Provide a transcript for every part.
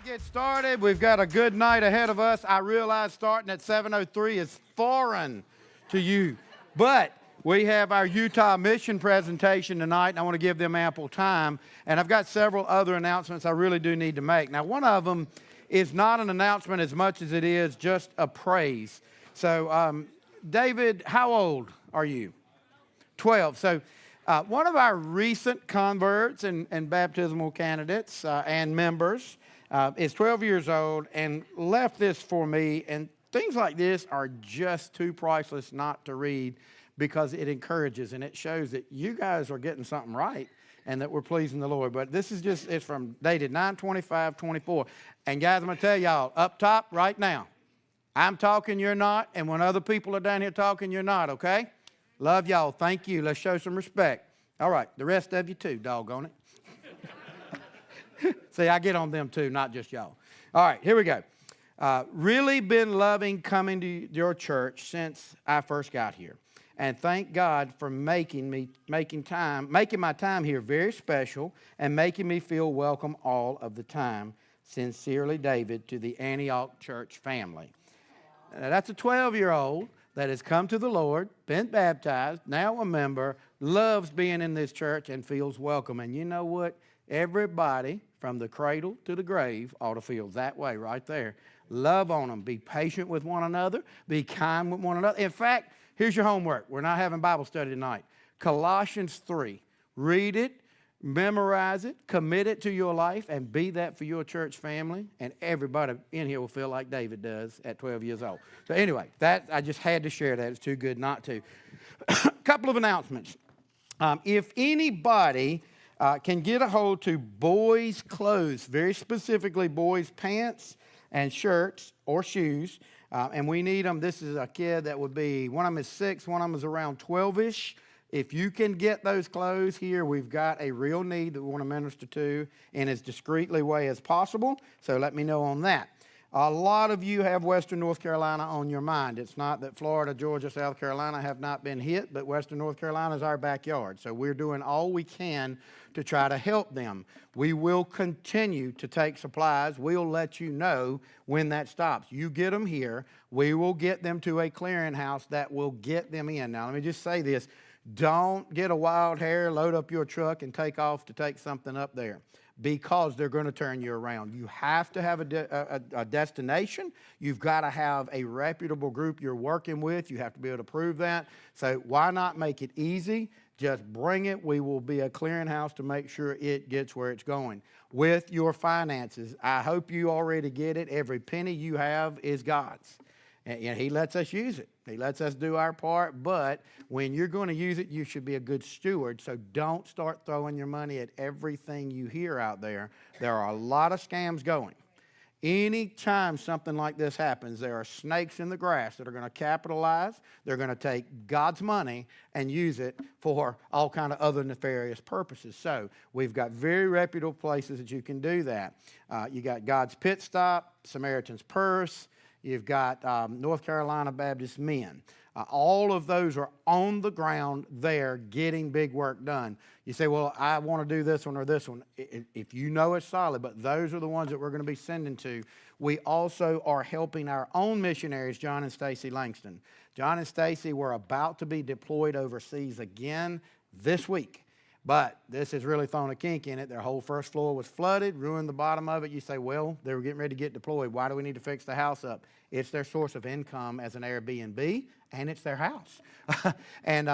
Get started. We've got a good night ahead of us. I realize starting at 7:03 is foreign to you, but we have our Utah mission presentation tonight, and I want to give them ample time. And I've got several other announcements I really do need to make. Now, one of them is not an announcement as much as it is just a praise. So, David, how old are you? 12. So, one of our recent converts and baptismal candidates and members is 12 years old and left this for me. And things like this are just too priceless not to read because it encourages and it shows that you guys are getting something right and that we're pleasing the Lord. But this is just, it's from dated 9/25/24. And guys, I'm going to tell y'all up top right now, I'm talking, you're not. And when other people are down here talking, you're not, okay? Love y'all. Thank you. Let's show some respect. All right. The rest of you too, doggone it. See, I get on them too, not just y'all. All right, here we go. Really been loving coming to your church since I first got here. And thank God for making my time here very special and making me feel welcome all of the time. Sincerely, David, to the Antioch Church family. Now, that's a 12-year-old that has come to the Lord, been baptized, now a member, loves being in this church and feels welcome. And you know what? Everybody from the cradle to the grave ought to feel that way right there. Love on them. Be patient with one another. Be kind with one another. In fact, here's your homework. We're not having Bible study tonight. Colossians 3. Read it, memorize it, commit it to your life, and be that for your church family. And everybody in here will feel like David does at 12 years old. So anyway, that I just had to share that. It's too good not to. A couple of announcements. If anybody can get a hold to boys' clothes, very specifically boys' pants and shirts or shoes, and we need them. This is a kid that would be, one of them is 6, one of them is around 12-ish. If you can get those clothes here, we've got a real need that we want to minister to in as discreetly way as possible, so let me know on that. A lot of you have Western North Carolina on your mind. It's not that Florida, Georgia, South Carolina have not been hit, but Western North Carolina is our backyard. So we're doing all we can to try to help them. We will continue to take supplies. We'll let you know when that stops. You get them here. We will get them to a clearinghouse that will get them in. Now, let me just say this. Don't get a wild hair, load up your truck, and take off to take something up there, because they're going to turn you around. You have to have a destination. You've got to have a reputable group you're working with. You have to be able to prove that. So why not make it easy? Just bring it. We will be a clearinghouse to make sure it gets where it's going. With your finances, I hope you already get it. Every penny you have is God's. And He lets us use it. He lets us do our part, but when you're going to use it, you should be a good steward. So don't start throwing your money at everything you hear out there. There are a lot of scams going. Anytime something like this happens, there are snakes in the grass that are going to capitalize. They're going to take God's money and use it for all kind of other nefarious purposes. So we've got very reputable places that you can do that. You got God's Pit Stop, Samaritan's Purse. You've got North Carolina Baptist Men. All of those are on the ground there getting big work done. You say, well, I want to do this one or this one. If you know it's solid, but those are the ones that we're going to be sending to. We also are helping our own missionaries, John and Stacy Langston. John and Stacy were about to be deployed overseas again this week. But this has really thrown a kink in it. Their whole first floor was flooded, ruined the bottom of it. You say, well, they were getting ready to get deployed. Why do we need to fix the house up? It's their source of income as an Airbnb, and it's their house. And,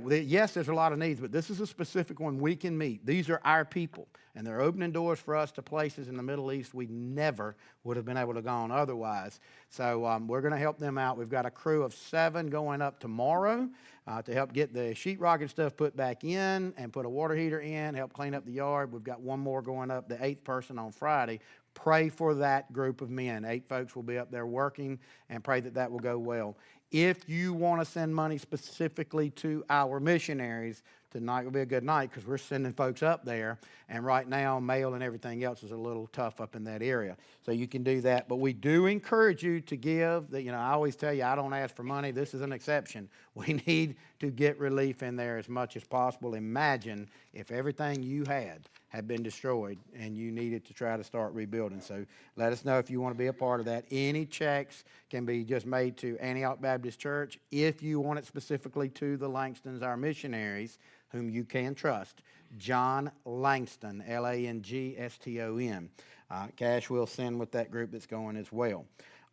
yes, there's a lot of needs, but this is a specific one we can meet. These are our people, and they're opening doors for us to places in the Middle East we never would have been able to go on otherwise. So we're going to help them out. We've got a crew of 7 going up tomorrow to help get the sheetrock and stuff put back in and put a water heater in, help clean up the yard. We've got one more going up, the 8th person on Friday. Pray for that group of men. 8 folks will be up there working, and pray that that will go well. If you want to send money specifically to our missionaries, tonight will be a good night because we're sending folks up there. And right now, mail and everything else is a little tough up in that area. So you can do that. But we do encourage you to give. I always tell you, I don't ask for money. This is an exception. We need to get relief in there as much as possible. Imagine if everything you had have been destroyed, and you needed to try to start rebuilding. So let us know if you want to be a part of that. Any checks can be just made to Antioch Baptist Church. If you want it specifically to the Langstons, our missionaries, whom you can trust, John Langston, Langston. Cash will send with that group that's going as well.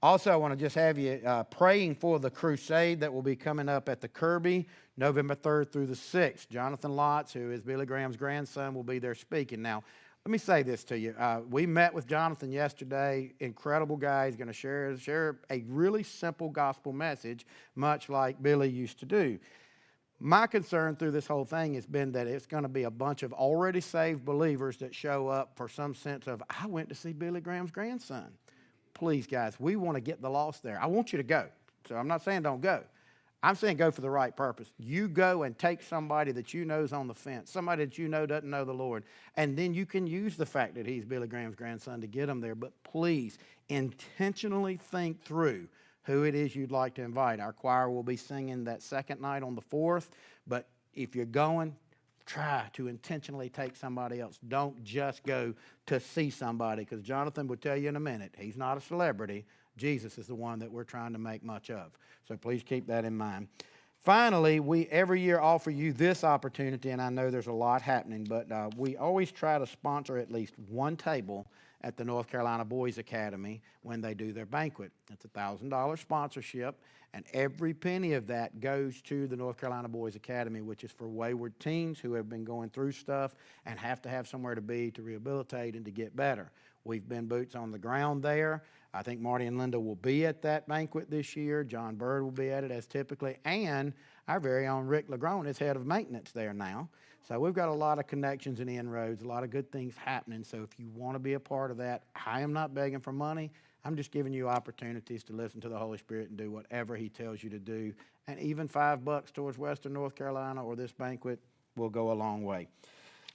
Also, I want to just have you praying for the crusade that will be coming up at the Kirby, November 3rd through the 6th. Jonathan Lotz, who is Billy Graham's grandson, will be there speaking. Now, let me say this to you. We met with Jonathan yesterday. Incredible guy. He's going to share a really simple gospel message, much like Billy used to do. My concern through this whole thing has been that it's going to be a bunch of already saved believers that show up for some sense of, I went to see Billy Graham's grandson. Please, guys, we want to get the lost there. I want you to go. So I'm not saying don't go. I'm saying go for the right purpose. You go and take somebody that you know is on the fence, somebody that you know doesn't know the Lord, and then you can use the fact that he's Billy Graham's grandson to get them there. But please, intentionally think through who it is you'd like to invite. Our choir will be singing that second night on the 4th, but if you're going, try to intentionally take somebody else. Don't just go to see somebody, because Jonathan will tell you in a minute, he's not a celebrity. Jesus is the one that we're trying to make much of. So please keep that in mind. Finally, we every year offer you this opportunity, and I know there's a lot happening, but we always try to sponsor at least one table at the North Carolina Boys Academy when they do their banquet. It's a $1,000 sponsorship, and every penny of that goes to the North Carolina Boys Academy, which is for wayward teens who have been going through stuff and have to have somewhere to be to rehabilitate and to get better. We've been boots on the ground there. I think Marty and Linda will be at that banquet this year. John Bird will be at it as typically, and our very own Rick LeGrone is head of maintenance there now. So we've got a lot of connections and inroads, a lot of good things happening. So if you want to be a part of that, I am not begging for money. I'm just giving you opportunities to listen to the Holy Spirit and do whatever he tells you to do. And even $5 towards Western North Carolina or this banquet will go a long way.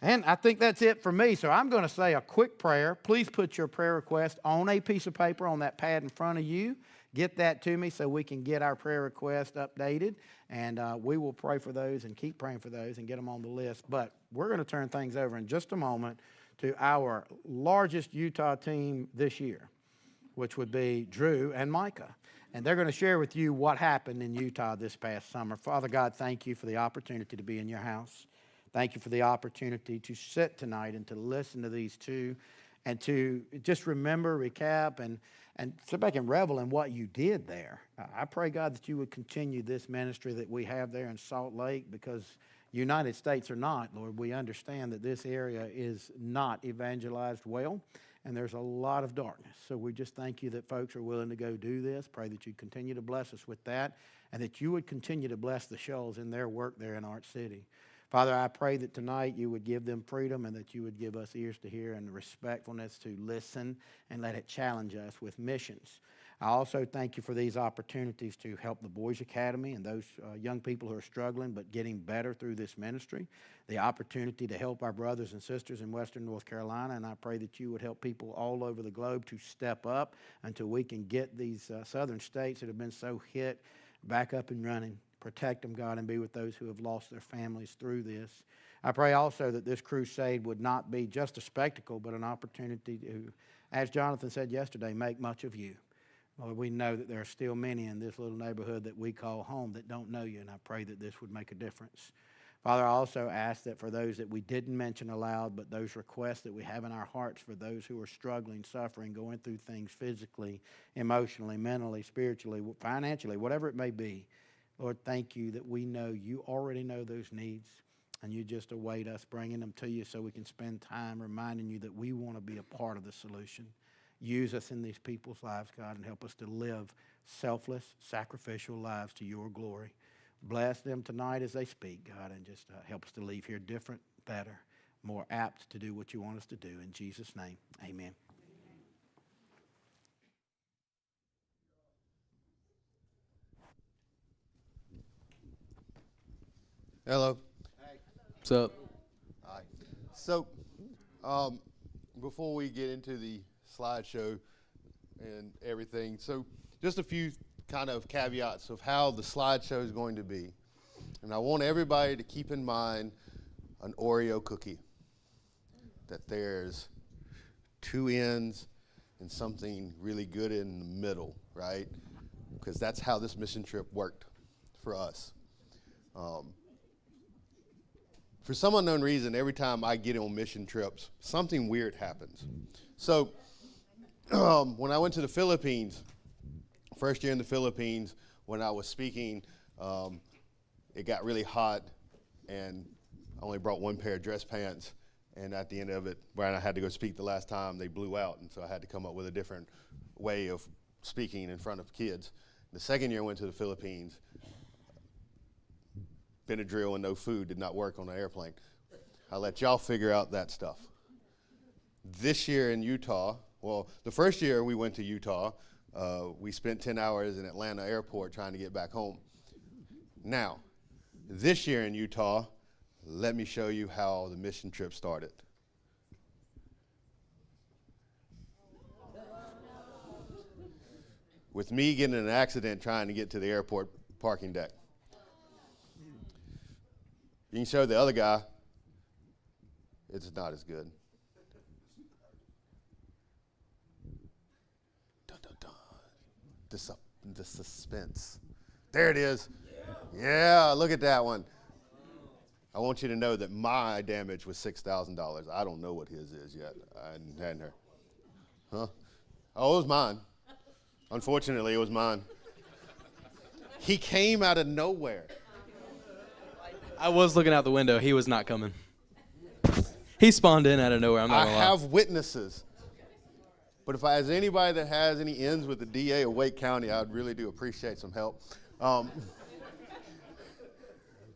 And I think that's it for me. So I'm going to say a quick prayer. Please put your prayer request on a piece of paper on that pad in front of you. Get that to me so we can get our prayer request updated. And we will pray for those and keep praying for those and get them on the list. But we're going to turn things over in just a moment to our largest Utah team this year, which would be Drew and Micah. And they're going to share with you what happened in Utah this past summer. Father God, thank you for the opportunity to be in your house. Thank you for the opportunity to sit tonight and to listen to these two and to just remember, recap, and sit back and revel in what you did there. I pray, God, that you would continue this ministry that we have there in Salt Lake, because United States or not, Lord, we understand that this area is not evangelized well, and there's a lot of darkness. So we just thank you that folks are willing to go do this. Pray that you continue to bless us with that, and that you would continue to bless the Shoals in their work there in Arch City. Father, I pray that tonight you would give them freedom and that you would give us ears to hear and the respectfulness to listen and let it challenge us with missions. I also thank you for these opportunities to help the Boys Academy and those young people who are struggling but getting better through this ministry, the opportunity to help our brothers and sisters in Western North Carolina, and I pray that you would help people all over the globe to step up until we can get these southern states that have been so hit back up and running. Protect them, God, and be with those who have lost their families through this. I pray also that this crusade would not be just a spectacle, but an opportunity to, as Jonathan said yesterday, make much of you. Lord, we know that there are still many in this little neighborhood that we call home that don't know you, and I pray that this would make a difference. Father, I also ask that for those that we didn't mention aloud, but those requests that we have in our hearts for those who are struggling, suffering, going through things physically, emotionally, mentally, spiritually, financially, whatever it may be, Lord, thank you that we know you already know those needs, and you just await us bringing them to you so we can spend time reminding you that we want to be a part of the solution. Use us in these people's lives, God, and help us to live selfless, sacrificial lives to your glory. Bless them tonight as they speak, God, and just help us to leave here different, better, more apt to do what you want us to do. In Jesus' name, amen. Hello. Hey. What's up? Hi. So, before we get into the slideshow and everything, so just a few kind of caveats of how the slideshow is going to be. And I want everybody to keep in mind an Oreo cookie. that there's two ends and something really good in the middle, right? Because that's how this mission trip worked for us. For some unknown reason, every time I get on mission trips, something weird happens. So when I went to the Philippines, first year in the Philippines, when I was speaking, it got really hot, and I only brought one pair of dress pants. And at the end of it, when I had to go speak the last time, they blew out, and so I had to come up with a different way of speaking in front of kids. The second year I went to the Philippines, Benadryl and no food did not work on the airplane. I'll let y'all figure out that stuff. This year in Utah, well, the first year we went to Utah, we spent 10 hours in Atlanta airport trying to get back home. Now, this year in Utah, let me show you how the mission trip started. With me getting in an accident trying to get to the airport parking deck. You can show the other guy, it's not as good. Dun, dun, dun. The suspense. There it is. Yeah, look at that one. I want you to know that my damage was $6,000. I don't know what his is yet. I hadn't heard. Huh? Oh, it was mine. Unfortunately, it was mine. He came out of nowhere. I was looking out the window. He was not coming. He spawned in out of nowhere. I'm not I gonna lie. have witnesses. But if there's anybody that has any ends with the DA of Wake County, I'd really do appreciate some help.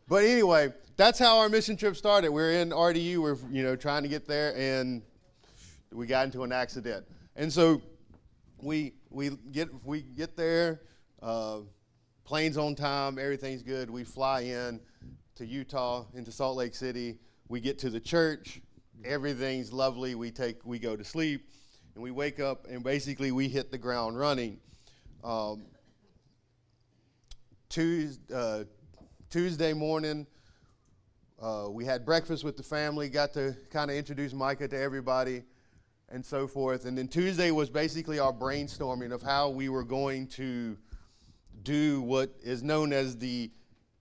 But anyway, that's how our mission trip started. We're in RDU. We're trying to get there, and we got into an accident. And so we get there. Plane's on time. Everything's good. We fly in to Utah, into Salt Lake City. We get to the church. Everything's lovely. We go to sleep, and we wake up, and basically we hit the ground running. Tuesday morning, we had breakfast with the family, got to kind of introduce Micah to everybody and so forth. And then Tuesday was basically our brainstorming of how we were going to do what is known as the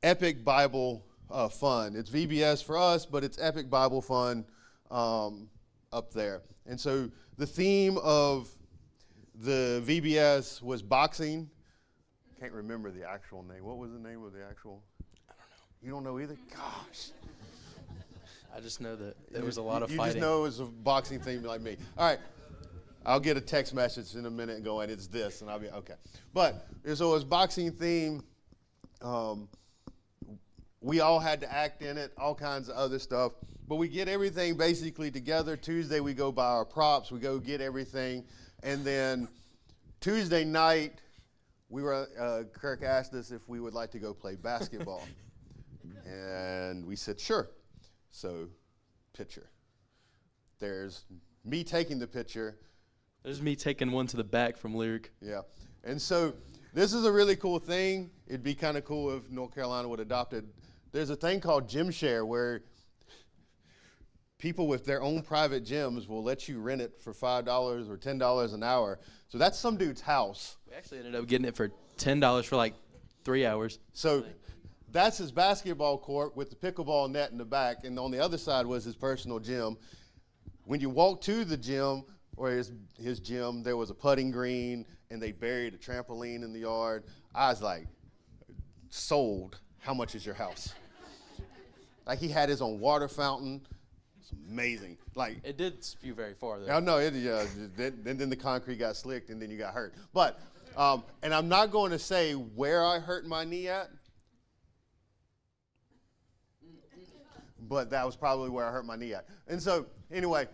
Epic Bible Fund. It's VBS for us, but it's Epic Bible Fund up there. And so the theme of the VBS was boxing. Can't remember the actual name. What was the name of the actual? You don't know either? Gosh. I just know that there was a lot of you fighting. You just know it was a boxing thing like me. All right. I'll get a text message in a minute and go, and it's this, and I'll be, okay. But, so it was boxing theme. We all had to act in it, all kinds of other stuff. But we get everything basically together. Tuesday we go buy our props. We go get everything. And then Tuesday night, Kirk asked us if we would like to go play basketball. And we said, sure. So, picture. There's me taking the picture. There's me taking one to the back from Lyric. Yeah. And so, this is a really cool thing. It'd be kind of cool if North Carolina would adopt it. There's a thing called Gym Share where people with their own private gyms will let you rent it for $5 or $10 an hour. So that's some dude's house. We actually ended up getting it for $10 for like 3 hours. So that's his basketball court with the pickleball net in the back, and on the other side was his personal gym. When you walk to the gym, or his gym, there was a putting green, and they buried a trampoline in the yard. I was like, sold. How much is your house? Like, he had his own water fountain. It's amazing. Like, It did spew very far, though. I know, then the concrete got slicked, and then you got hurt. But, and I'm not going to say where I hurt my knee at, but that was probably where I hurt my knee at. And so, anyway,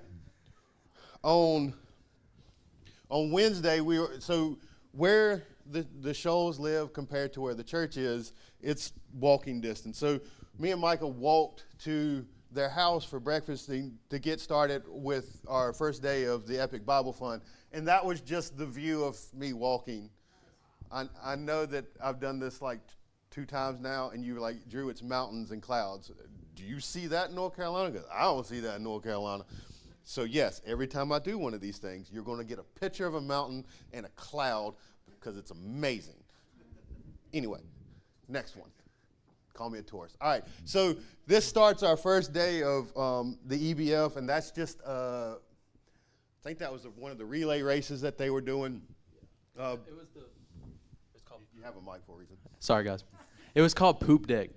on Wednesday, where the Shoals live compared to where the church is, it's walking distance. So me and Micah walked to their house for breakfast to get started with our first day of the Epic Bible Fund. And that was just the view of me walking. I know that I've done this like 2 times now, and you were like, Drew, it's mountains and clouds. Do you see that in North Carolina? Because I don't see that in North Carolina. So yes, every time I do one of these things, you're going to get a picture of a mountain and a cloud because it's amazing. Anyway, next one. Call me a tourist. All right, so this starts our first day of the EBF, and that's just, I think that was one of the relay races that they were doing. It was it's called. You have a mic for a reason. Sorry, guys. It was called Poop Deck.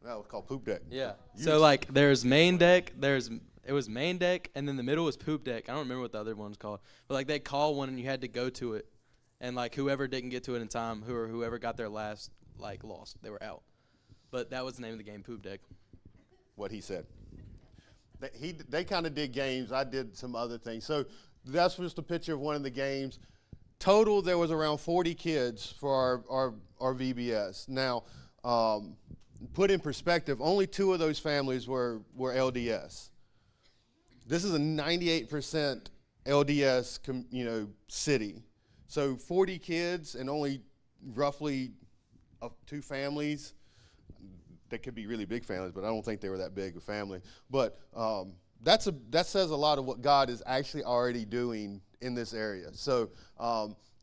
That was called Poop Deck. Yeah. You So just- like, there's main deck. It was main deck, and then the middle was Poop Deck. I don't remember what the other one's called, but like they call one, and you had to go to it, and like whoever didn't get to it in time, whoever got there last, like lost. They were out. But that was the name of the game, Poop Deck. What he said. They kind of did games. I did some other things. So that's just a picture of one of the games. Total, there was around 40 kids for our VBS. Now, put in perspective, only 2 of those families were LDS. This is a 98% LDS, city. So 40 kids and only roughly 2 families. They could be really big families, but I don't think they were that big a family. But that says a lot of what God is actually already doing in this area. So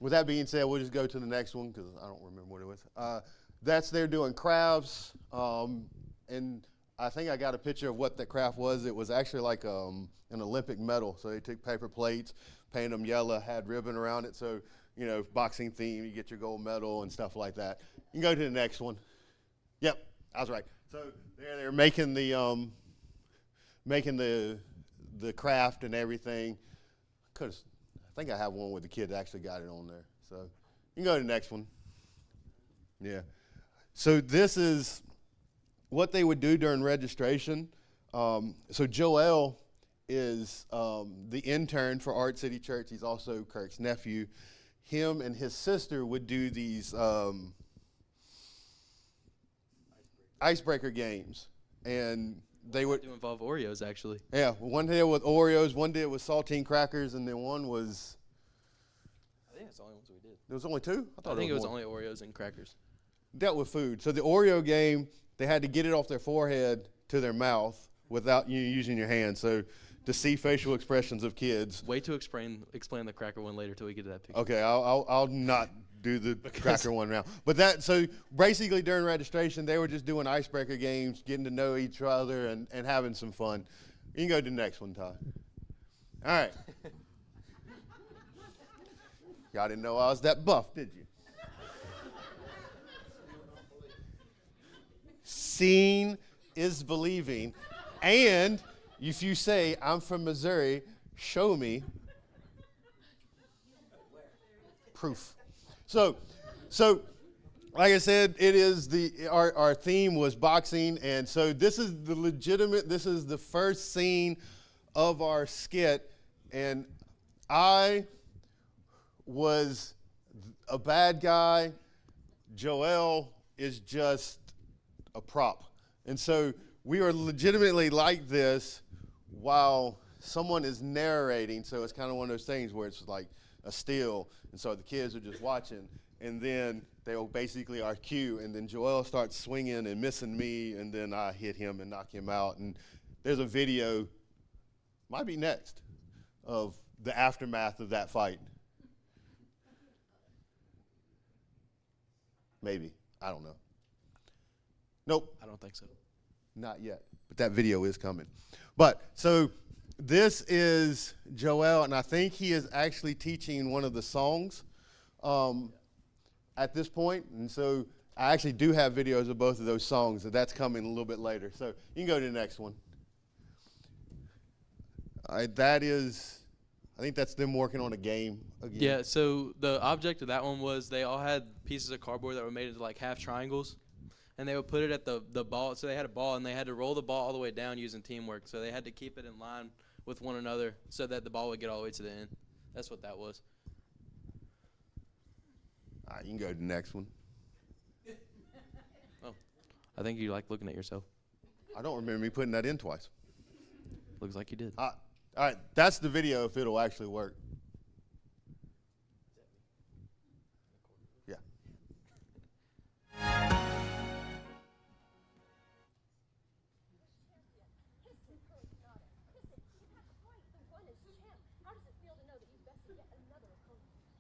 with that being said, we'll just go to the next one because I don't remember what it was. That's they're doing crafts, and I think I got a picture of what that craft was. It was actually like an Olympic medal. So they took paper plates, painted them yellow, had ribbon around it. So, boxing theme, you get your gold medal and stuff like that. You can go to the next one. Yep, I was right. So they're making the craft and everything. Cause I think I have one where the kids actually got it on there. So you can go to the next one. Yeah. So this is what they would do during registration. So Joel is the intern for Art City Church. He's also Kirk's nephew. Him and his sister would do these icebreaker games, and they would Do involve Oreos actually. yeah, one did with Oreos, one did with saltine crackers, and then one was I think that's the only ones we did. there was only 2. I think it was more. only Oreos and crackers. Dealt with food. So the Oreo game, they had to get it off their forehead to their mouth without you using your hands. So to see facial expressions of kids. Wait to explain the cracker one later till we get to that picture. Okay, I'll not do the cracker one now. But so basically during registration, they were just doing icebreaker games, getting to know each other and having some fun. You can go to the next one, Ty. All right. Y'all didn't know I was that buff, did you? Seeing is believing. And if you say, I'm from Missouri, show me proof. So like I said, it is our theme was boxing, and so this is the first scene of our skit, and I was a bad guy. Joel is just a prop. And so we are legitimately like this while someone is narrating. So it's kind of one of those things where it's like a still. And so the kids are just watching. And then they'll basically our cue. And then Joel starts swinging and missing me. And then I hit him and knock him out. And there's a video, might be next, of the aftermath of that fight. Maybe. I don't know. Nope. I don't think so. Not yet, but that video is coming. But so this is Joel, and I think he is actually teaching one of the songs at this point. And so I actually do have videos of both of those songs, and that's coming a little bit later. So you can go to the next one. I think that's them working on a game again. Yeah, so the object of that one was they all had pieces of cardboard that were made into like half triangles, and they would put it at the ball. So they had a ball, and they had to roll the ball all the way down using teamwork. So they had to keep it in line with one another so that the ball would get all the way to the end. That's what that was. All right, you can go to the next one. Oh, I think you like looking at yourself. I don't remember me putting that in twice. Looks like you did. All right, that's the video if it'll actually work. Yeah.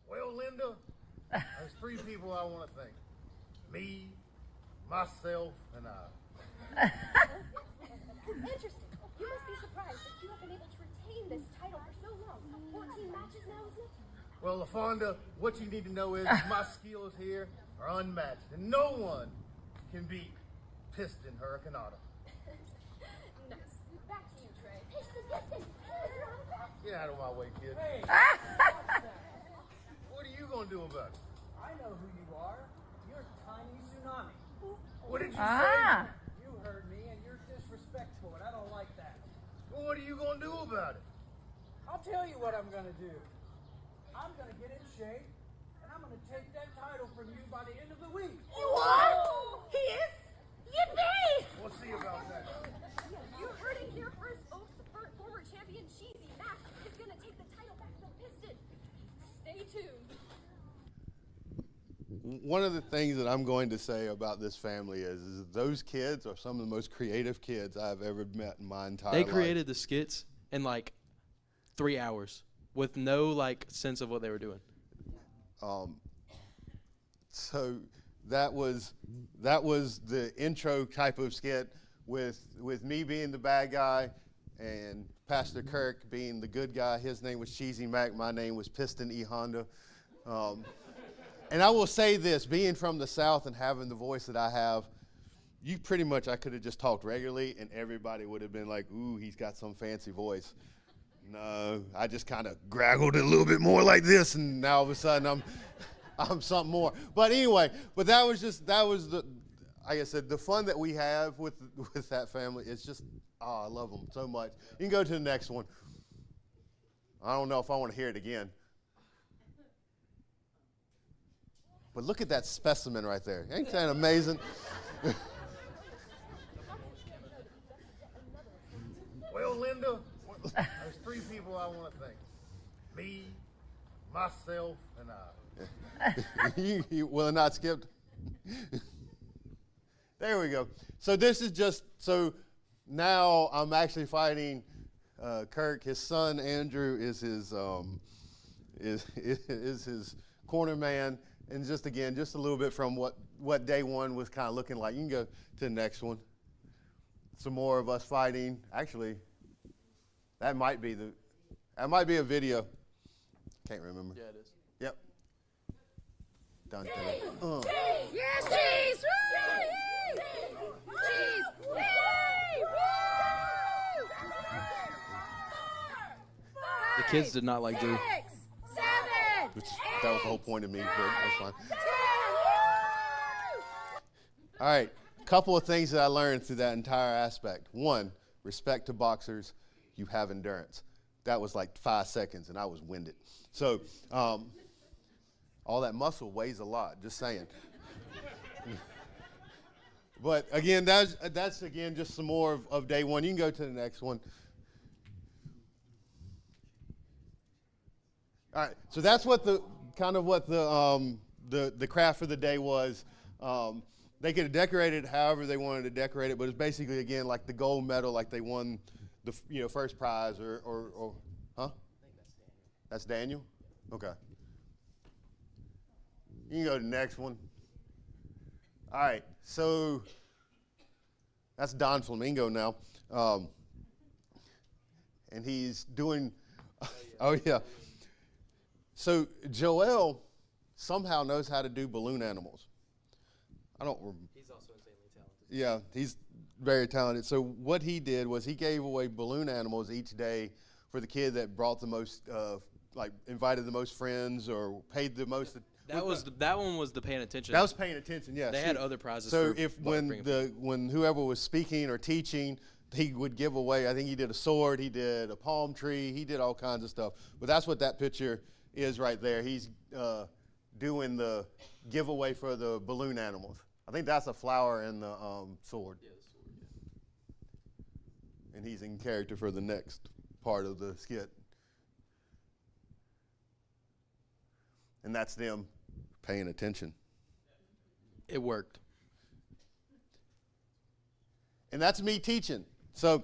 Well, Linda, there's three people I want to thank. Me, myself, and I. Interesting. You must be surprised that you have been able to retain this title for so long. 14 matches now, isn't it? Well, LaFonda, what you need to know is my skills here are unmatched, and no one can beat Piston Hurricanado. Nice. Back to you, Trey. Piston. Get out of my way, kid. What are you going to do about it? I know who you are. You're Tiny Tsunami. What did you say? You heard me, and you're disrespectful, and I don't like that. Well, what are you going to do about it? I'll tell you what I'm going to do. I'm going to get in shape, and I'm going to take that title from you by the end of the week. You are? He is? Yippee! We'll see about that. You heard it here first, folks. Former champion Cheesy Mac is going to take the title back from Piston. Stay tuned. One of the things that I'm going to say about this family is those kids are some of the most creative kids I've ever met in my entire They life. created the skits in like 3 hours with no like sense of what they were doing. So that was the intro type of skit with me being the bad guy and Pastor Kirk being the good guy. His name was Cheesy Mac. My name was Piston E. Honda. And I will say this, being from the South and having the voice that I have, you pretty much, I could have just talked regularly and everybody would have been like, ooh, he's got some fancy voice. No, I just kind of graggled it a little bit more like this, and now all of a sudden I'm something more. But anyway, that was the, like I said, the fun that we have with that family. It's just, I love them so much. You can go to the next one. I don't know if I want to hear it again. But look at that specimen right there. Ain't that amazing? Well, Linda, there's three people I want to thank. Me, myself, and I. you will not skipped. There we go. So this is just, so now I'm actually fighting Kirk. His son Andrew is his his corner man. And just again, just a little bit from what day one was kind of looking like. You can go to the next one. Some more of us fighting. Actually, that might be a video. Can't remember. Yeah, it is. Yep. Dun, dun. Yes, cheese! Cheese! The kids did not like Drew. 6, 7, Which, that was the whole point of me, but that's fine. All right, a couple of things that I learned through that entire aspect. One, respect to boxers, you have endurance. That was like 5 seconds, and I was winded. So all that muscle weighs a lot, just saying. But again, that's again just some more of day one. You can go to the next one. All right, so that's what the craft for the day was. They could have decorated it however they wanted to decorate it, but it's basically again like the gold medal, like they won the first prize or huh? I think that's Daniel. Okay. You can go to the next one. All right, so that's Don Flamingo now, and he's doing. Oh yeah. So Joel somehow knows how to do balloon animals. He's also insanely talented. Yeah, he's very talented. So what he did was he gave away balloon animals each day for the kid that brought the most, invited the most friends or paid the most. That one was the paying attention. That was paying attention. Yeah. They had other prizes. So for if bringing when whoever was speaking or teaching, he would give away. I think he did a sword. He did a palm tree. He did all kinds of stuff. But that's what that picture is right there. He's doing the giveaway for the balloon animals. I think that's a flower and the sword. Yeah, the sword, yeah. And he's in character for the next part of the skit. And that's them paying attention. It worked. And that's me teaching. So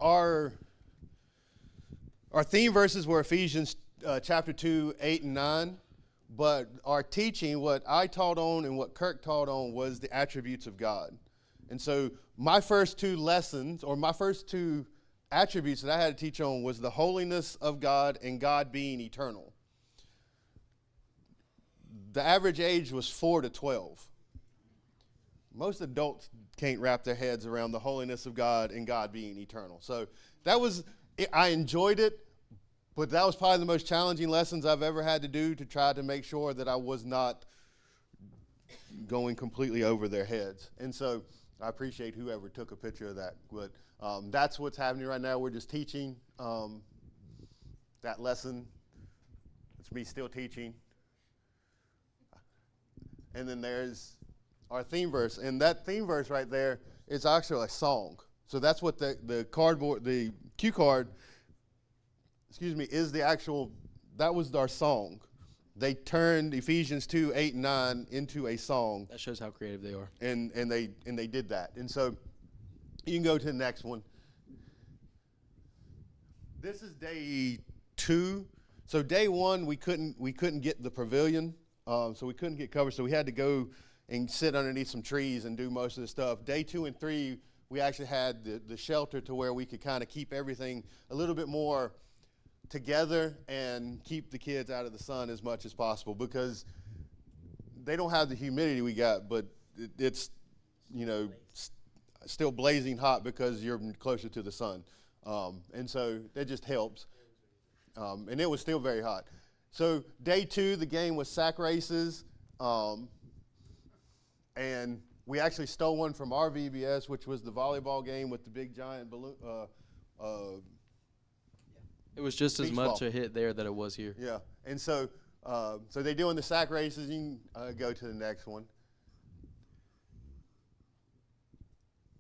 our theme verses were Ephesians chapter 2, 8 and 9. But our teaching, what I taught on and what Kirk taught on, was the attributes of God. And so my first two lessons, or my first two attributes that I had to teach on, was the holiness of God and God being eternal. The average age was 4 to 12. Most adults can't wrap their heads around the holiness of God and God being eternal. So I enjoyed it. But that was probably the most challenging lessons I've ever had to do, to try to make sure that I was not going completely over their heads. And so I appreciate whoever took a picture of that. But that's what's happening right now. We're just teaching that lesson. It's me still teaching. And then there's our theme verse. And that theme verse right there is actually a song. So that's what the cue card, is the actual, that was our song. They turned Ephesians 2, 8, and 9 into a song. That shows how creative they are. And they did that. And so you can go to the next one. This is day 2. So day 1, we couldn't get the pavilion, so we couldn't get covered. So we had to go and sit underneath some trees and do most of the stuff. Day 2 and 3, we actually had the shelter to where we could kind of keep everything a little bit more together and keep the kids out of the sun as much as possible, because they don't have the humidity we got, but it's, still blazing hot because you're closer to the sun. And so that just helps. And it was still very hot. So day 2, the game was sack races. And we actually stole one from our VBS, which was the volleyball game with the big giant balloon. It was just as Beach much ball. a hit there that it was here. Yeah, and so they're doing the sack races. You can go to the next one.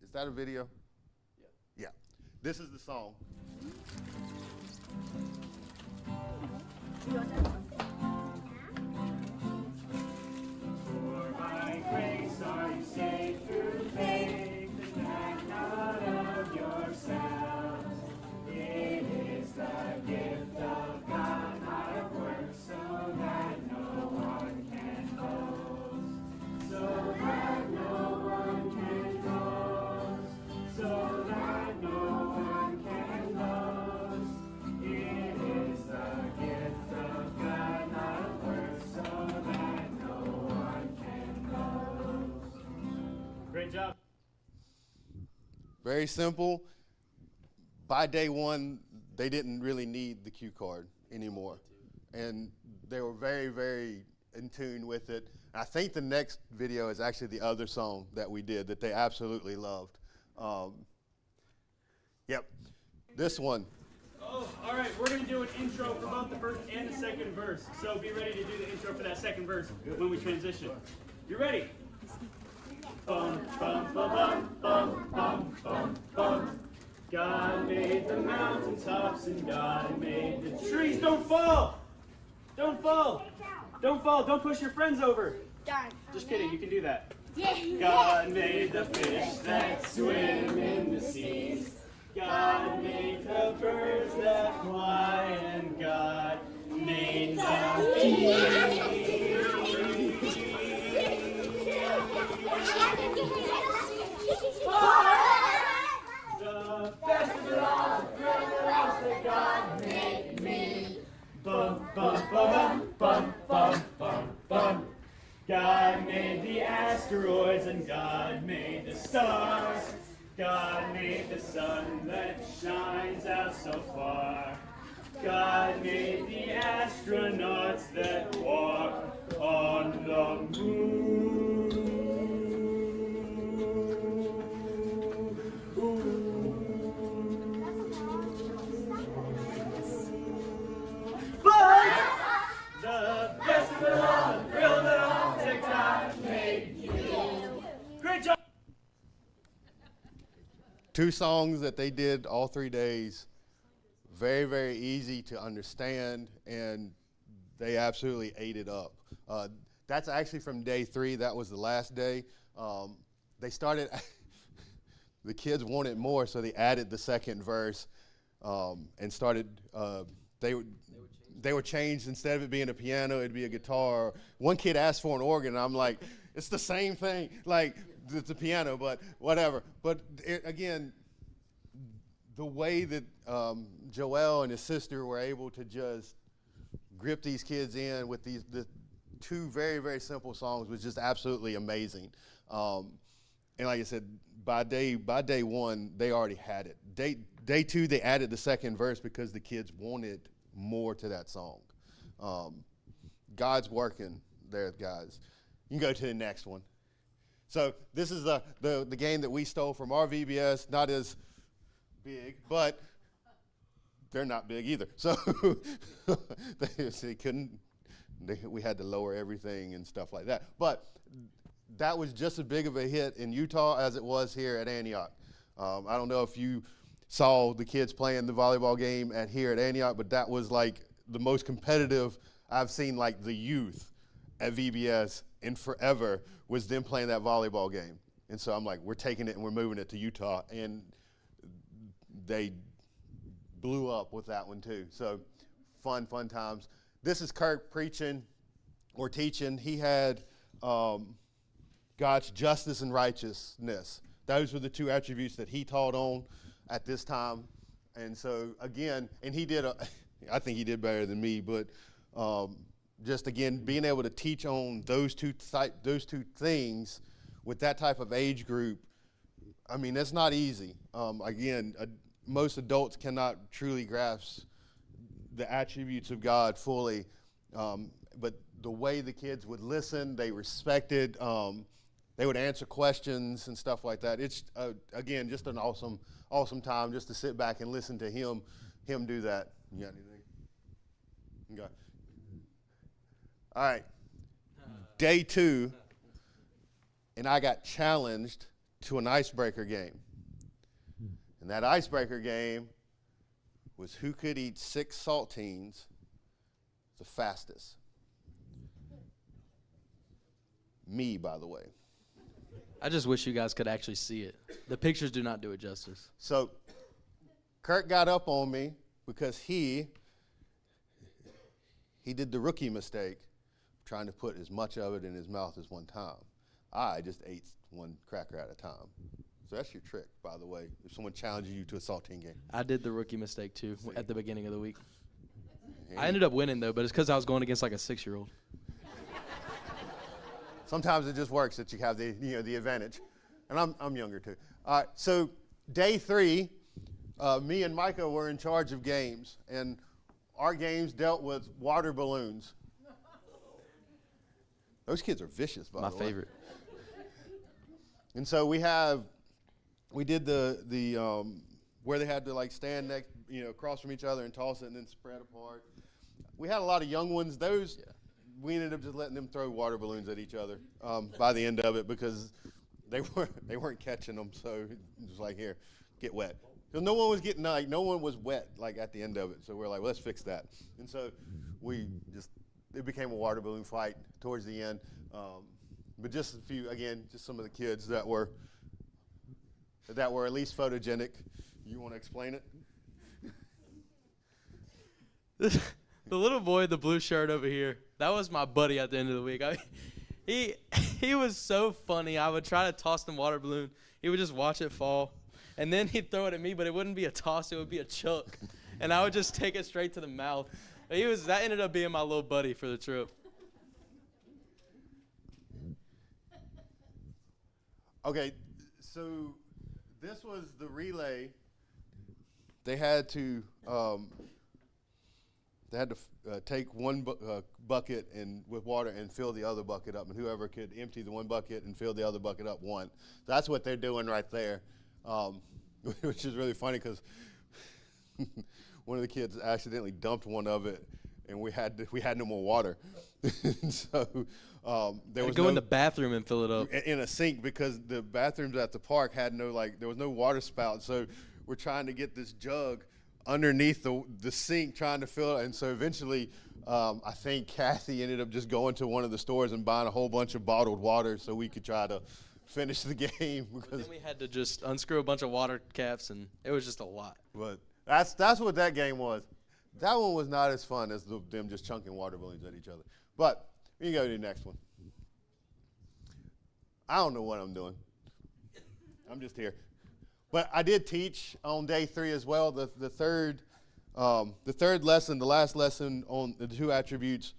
Is that a video? Yeah. This is the song. For by grace are you saved through faith, and that not of yourselves. It is the gift of God, not of works, so that no one can boast. So that no one can boast. So that no one can boast. It is the gift of God, not of works, so that no one can boast. Great job. Very simple. By day 1, they didn't really need the cue card anymore. And they were very, very in tune with it. I think the next video is actually the other song that we did that they absolutely loved. Yep, this one. Oh, all right. We're going to do an intro for both the first and the second verse. So be ready to do the intro for that second verse when we transition. You ready? Bum, bum, bum, bum, bum, bum, bum. God made the mountaintops and God made the trees. Don't fall! Don't fall! Don't fall! Don't push your friends over. Just kidding. You can do that. God made the fish that swim in the seas. God made the birds that fly, and God made the bees. The best of it all, the that God made me. Bum, bum, bum, bum, bum, bum, bum. God made the asteroids and God made the stars. God made the sun that shines out so far. God made the astronauts that walk on the moon. But the best of it all, the thrill of it all, that God made you. Great job. 2 songs that they did all 3 days. Very, very easy to understand, and they absolutely ate it up. That's actually from day 3. That was the last day. They started, the kids wanted more, so they added the second verse and started, they were changed. Instead of it being a piano, it'd be a guitar. One kid asked for an organ, and I'm like, it's the same thing. Like, it's a piano, but whatever. But again, the way that Joel and his sister were able to just grip these kids in with the two very, very simple songs was just absolutely amazing. And like I said, by day one, they already had it. Day two, they added the second verse because the kids wanted more to that song. God's working there, guys. You can go to the next one. So this is the game that we stole from our VBS, not as big, but they're not big either. So they couldn't. We had to lower everything and stuff like that. But that was just as big of a hit in Utah as it was here at Antioch. I don't know if you saw the kids playing the volleyball game here at Antioch, but that was like the most competitive I've seen, like the youth at VBS in forever, was them playing that volleyball game. And so I'm like, we're taking it and we're moving it to Utah. And they blew up with that one too. So fun times. This is Kirk preaching or teaching. He had God's justice and righteousness. Those were the two attributes that he taught on at this time. And so again, and he did, I think he did better than me, but just again, being able to teach on those two things with that type of age group, I mean, that's not easy. Again, most adults cannot truly grasp the attributes of God fully, but the way the kids would listen, they respected, they would answer questions and stuff like that. It's, again, just an awesome time just to sit back and listen to him do that. You got anything? Okay. All right. Day 2, and I got challenged to an icebreaker game. And that icebreaker game was who could eat 6 saltines the fastest. Me, by the way. I just wish you guys could actually see it. The pictures do not do it justice. So Kurt got up on me because he did the rookie mistake of trying to put as much of it in his mouth as one time. I just ate one cracker at a time. So that's your trick, by the way, if someone challenges you to a saltine game. I did the rookie mistake too at the beginning of the week. I ended up winning though, but it's because I was going against like a 6-year-old. Sometimes it just works that you have the advantage, and I'm younger too. All right, so day 3, me and Micah were in charge of games, and our games dealt with water balloons. Those kids are vicious, by the way. My favorite. And so we did the where they had to like stand next, across from each other and toss it and then spread apart. We had a lot of young ones. Those. Yeah. We ended up just letting them throw water balloons at each other by the end of it because they weren't catching them. So it was like, here, get wet. Because no one was wet like at the end of it. So we're like, well, let's fix that. And so it became a water balloon fight towards the end. But just some of the kids that were at least photogenic. You want to explain it? The little boy, the blue shirt over here, that was my buddy at the end of the week. He was so funny. I would try to toss the water balloon. He would just watch it fall. And then he'd throw it at me, but it wouldn't be a toss. It would be a chuck. And I would just take it straight to the mouth. That ended up being my little buddy for the trip. Okay, so this was the relay. They had to take one bucket with water and fill the other bucket up, and whoever could empty the one bucket and fill the other bucket up won. That's what they're doing right there, which is really funny because one of the kids accidentally dumped one of it, and we had no more water. So there was go in the bathroom and fill it up in a sink because the bathrooms at the park had there was no water spout. So we're trying to get this jug underneath the sink trying to fill it. And so eventually I think Kathy ended up just going to one of the stores and buying a whole bunch of bottled water so we could try to finish the game. Because then we had to just unscrew a bunch of water caps, and it was just a lot. But that's what that game was. That one was not as fun as them just chunking water balloons at each other. But we can go to the next one. I don't know what I'm doing. I'm just here. But I did teach on day 3 as well. The third lesson, the last lesson on the 2 attributes,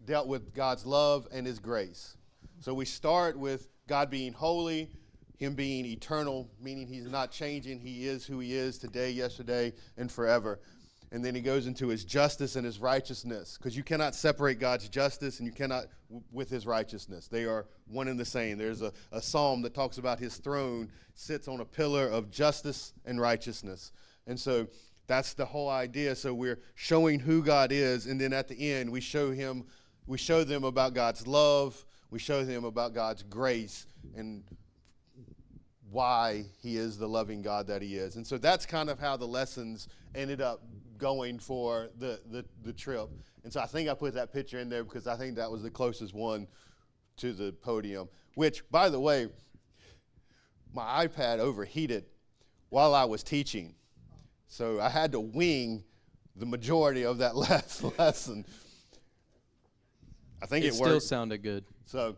dealt with God's love and his grace. So we start with God being holy, him being eternal, meaning he's not changing. He is who he is today, yesterday, and forever. And then he goes into his justice and his righteousness, because you cannot separate God's justice and you cannot with his righteousness. They are one and the same. There's a psalm that talks about his throne sits on a pillar of justice and righteousness. And so that's the whole idea. So we're showing who God is, and then at the end we show them about God's love, we show them about God's grace, and why he is the loving God that he is. And so that's kind of how the lessons ended up going for the trip. And so I think I put that picture in there because I think that was the closest one to the podium, which, by the way, my iPad overheated while I was teaching. So I had to wing the majority of that last lesson. I think it worked. Still sounded good. So,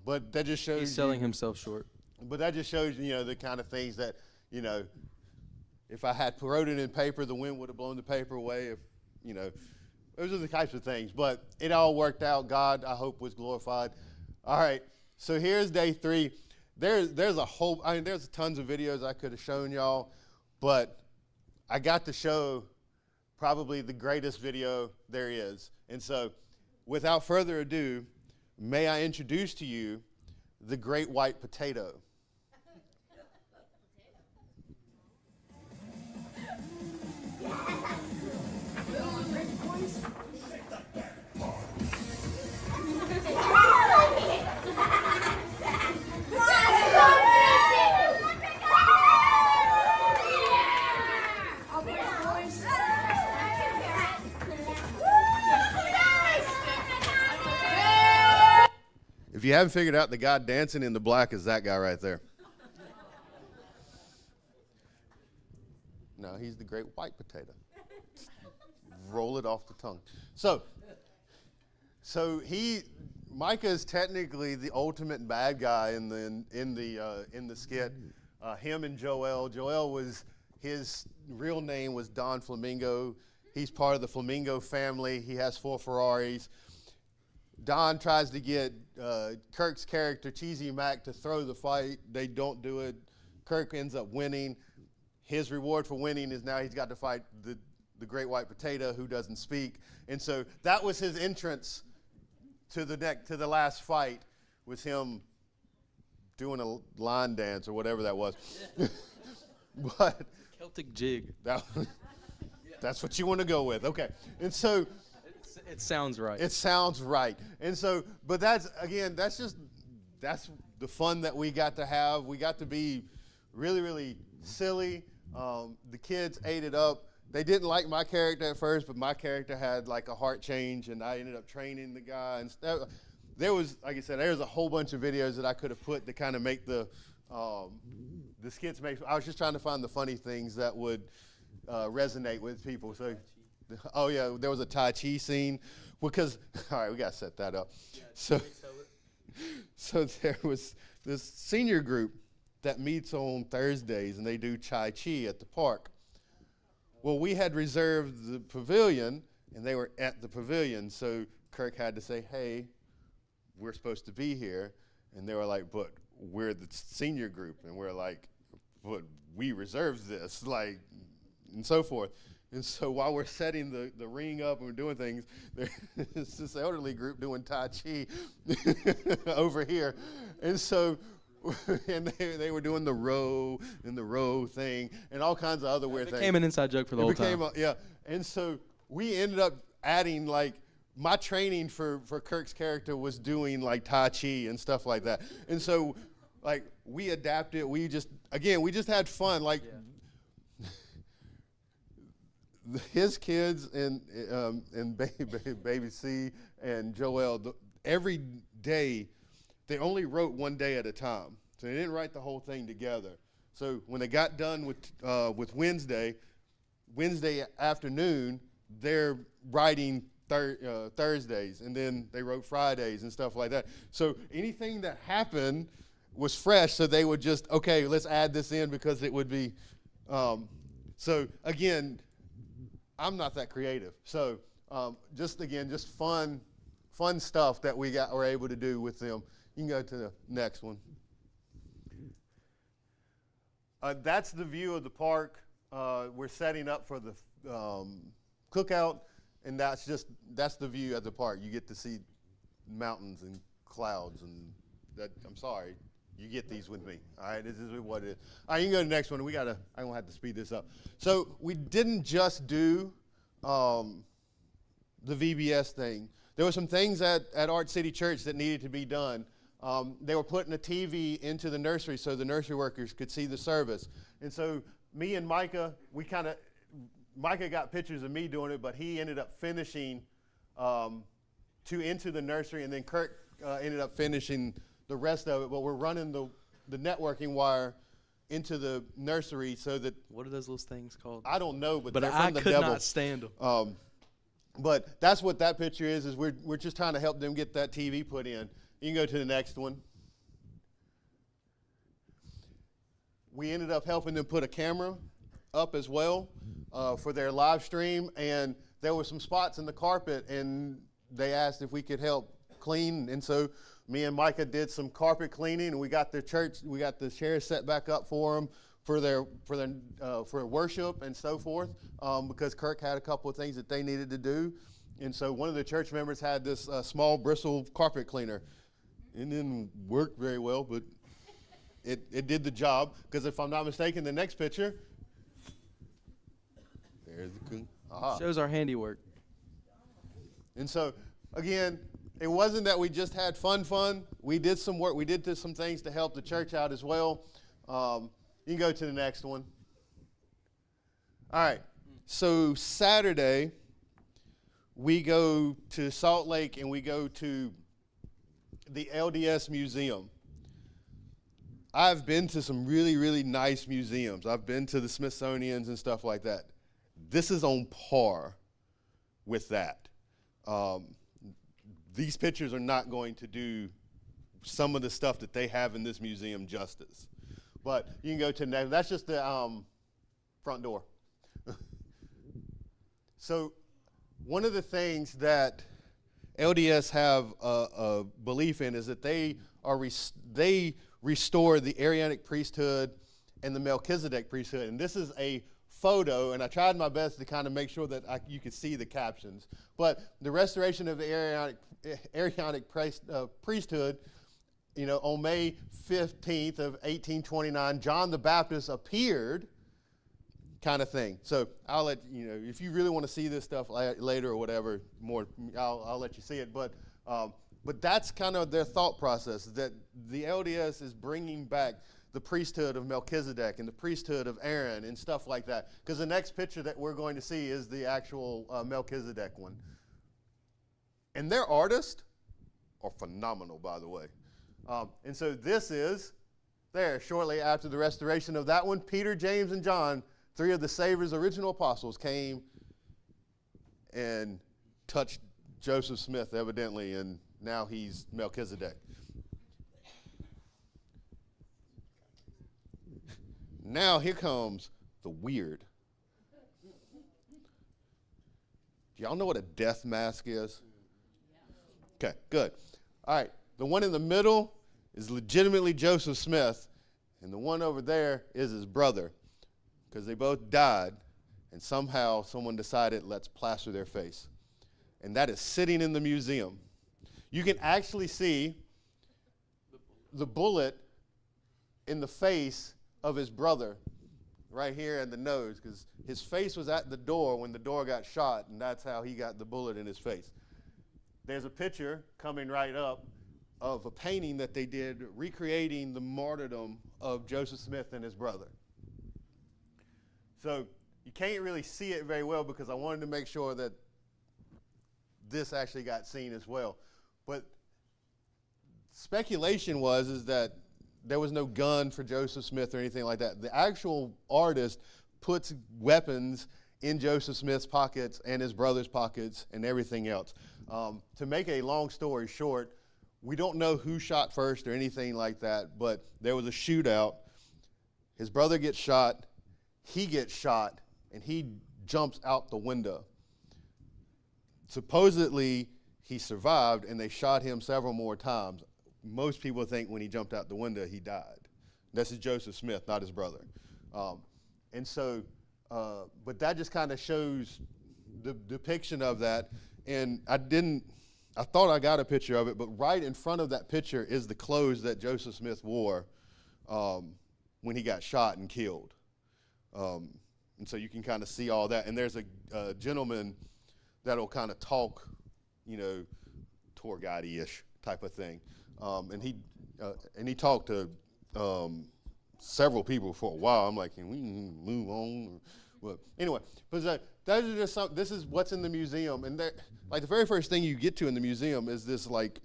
but that just shows He's selling himself short. But that just shows, the kind of things that, if I had wrote it in paper, the wind would have blown the paper away. Those are the types of things. But it all worked out. God, I hope, was glorified. All right. So here's day 3. There's tons of videos I could have shown y'all, but I got to show probably the greatest video there is. And so, without further ado, may I introduce to you the great white potato. If you haven't figured out, the guy dancing in the black is that guy right there. No, he's the great white potato. Roll it off the tongue. So Micah is technically the ultimate bad guy in the skit. Him and Joel. Joel his real name was Don Flamingo. He's part of the Flamingo family. He has 4 Ferraris. Don tries to get Kirk's character, Cheesy Mac, to throw the fight. They don't do it. Kirk ends up winning. His reward for winning is now he's got to fight the great white potato who doesn't speak. And so that was his entrance to the last fight, was him doing a line dance or whatever that was. But Celtic jig. That's what you want to go with. Okay. And so it sounds right. It sounds right. And so, but that's the fun that we got to have. We got to be really, really silly. The kids ate it up. They didn't like my character at first, but my character had like a heart change, and I ended up training the guy. And there was, like I said, there's a whole bunch of videos that I could have put to kind of make the skits make. I was just trying to find the funny things that would resonate with people. So, oh yeah, there was a Tai Chi scene because all right, we got to set that up. Yeah, so there was this senior group that meets on Thursdays, and they do Tai Chi at the park. Well, we had reserved the pavilion, and they were at the pavilion, so Kirk had to say, hey, we're supposed to be here. And they were like, but we're the senior group. And we're like, but we reserved this, like, and so forth. And so while we're setting the ring up and we're doing things, there's this elderly group doing Tai Chi over here. And so and they were doing the row and the row thing and all kinds of other weird things. It became an inside joke for the whole time. Yeah. And so we ended up adding, like, my training for Kirk's character was doing, like, Tai Chi and stuff like that. And so, like, we adapted. We just had fun. Like, his kids and Baby C and Joel, every day, they only wrote one day at a time. So they didn't write the whole thing together. So when they got done with Wednesday, Wednesday afternoon, they're writing Thursdays, and then they wrote Fridays and stuff like that. So anything that happened was fresh, so they would just, okay, let's add this in because it would be. So again, I'm not that creative. So just fun stuff that we're able to do with them. You can go to the next one. That's the view of the park. We're setting up for the cookout, and that's the view at the park. You get to see mountains and clouds, and that. I'm sorry, you get these with me. All right, this is what it is. All right, you can go to the next one. I'm gonna have to speed this up. So we didn't just do the VBS thing. There were some things at Art City Church that needed to be done. They were putting a TV into the nursery so the nursery workers could see the service. And so me and Micah, Micah got pictures of me doing it, but he ended up finishing into the nursery, and then Kirk ended up finishing the rest of it. But we're running the networking wire into the nursery so that. What are those little things called? I don't know, but they're I from the could devil. not stand them. But that's what that picture is we're just trying to help them get that TV put in. You can go to the next one. We ended up helping them put a camera up as well for their live stream, and there were some spots in the carpet, and they asked if we could help clean, and so me and Micah did some carpet cleaning, and we got the chairs set back up for them for worship and so forth, because Kirk had a couple of things that they needed to do, and so one of the church members had this small bristle carpet cleaner. It didn't work very well, but it did the job, because if I'm not mistaken, the next picture, there's the Shows our handiwork. And so, again, it wasn't that we just had fun. We did some work. We did some things to help the church out as well. You can go to the next one. All right. So Saturday, we go to Salt Lake, and we go to the LDS Museum. I've been to some really, really nice museums. I've been to the Smithsonian's and stuff like that. This is on par with that. These pictures are not going to do some of the stuff that they have in this museum justice. But you can go to the next. That's just the front door. So one of the things that LDS have a belief in is that they restore the Aaronic priesthood and the Melchizedek priesthood. And this is a photo, and I tried my best to kind of make sure that you could see the captions. But the restoration of the Aaronic priesthood, on May 15th of 1829, John the Baptist appeared, kind of thing. So I'll let if you really want to see this stuff later or whatever, more, I'll let you see it. But that's kind of their thought process, that the LDS is bringing back the priesthood of Melchizedek and the priesthood of Aaron and stuff like that. Because the next picture that we're going to see is the actual Melchizedek one. And their artists are phenomenal, by the way. And so this is there shortly after the restoration of that one. Peter, James, and John, three of the Savior's original apostles, came and touched Joseph Smith, evidently, and now he's Melchizedek. Now here comes the weird. Do y'all know what a death mask is? Okay, good. All right, the one in the middle is legitimately Joseph Smith, and the one over there is his brother, because they both died, and somehow someone decided, let's plaster their face. And that is sitting in the museum. You can actually see the bullet in the face of his brother right here in the nose, because his face was at the door when the door got shot, and that's how he got the bullet in his face. There's a picture coming right up of a painting that they did recreating the martyrdom of Joseph Smith and his brother. So you can't really see it very well because I wanted to make sure that this actually got seen as well. But speculation is that there was no gun for Joseph Smith or anything like that. The actual artist puts weapons in Joseph Smith's pockets and his brother's pockets and everything else. To make a long story short, we don't know who shot first or anything like that, but there was a shootout. His brother gets shot, he gets shot, and he jumps out the window. Supposedly, he survived, and they shot him several more times. Most people think when he jumped out the window, he died. This is Joseph Smith, not his brother. And so, but that just kind of shows the depiction of that. And I thought I got a picture of it, but right in front of that picture is the clothes that Joseph Smith wore when he got shot and killed. And so you can kind of see all that. And there's a gentleman that'll kind of talk, tour guide-ish type of thing. And he talked to several people for a while. I'm like, can we move on? But anyway, but that is just some, this is what's in the museum. And like the very first thing you get to in the museum is this like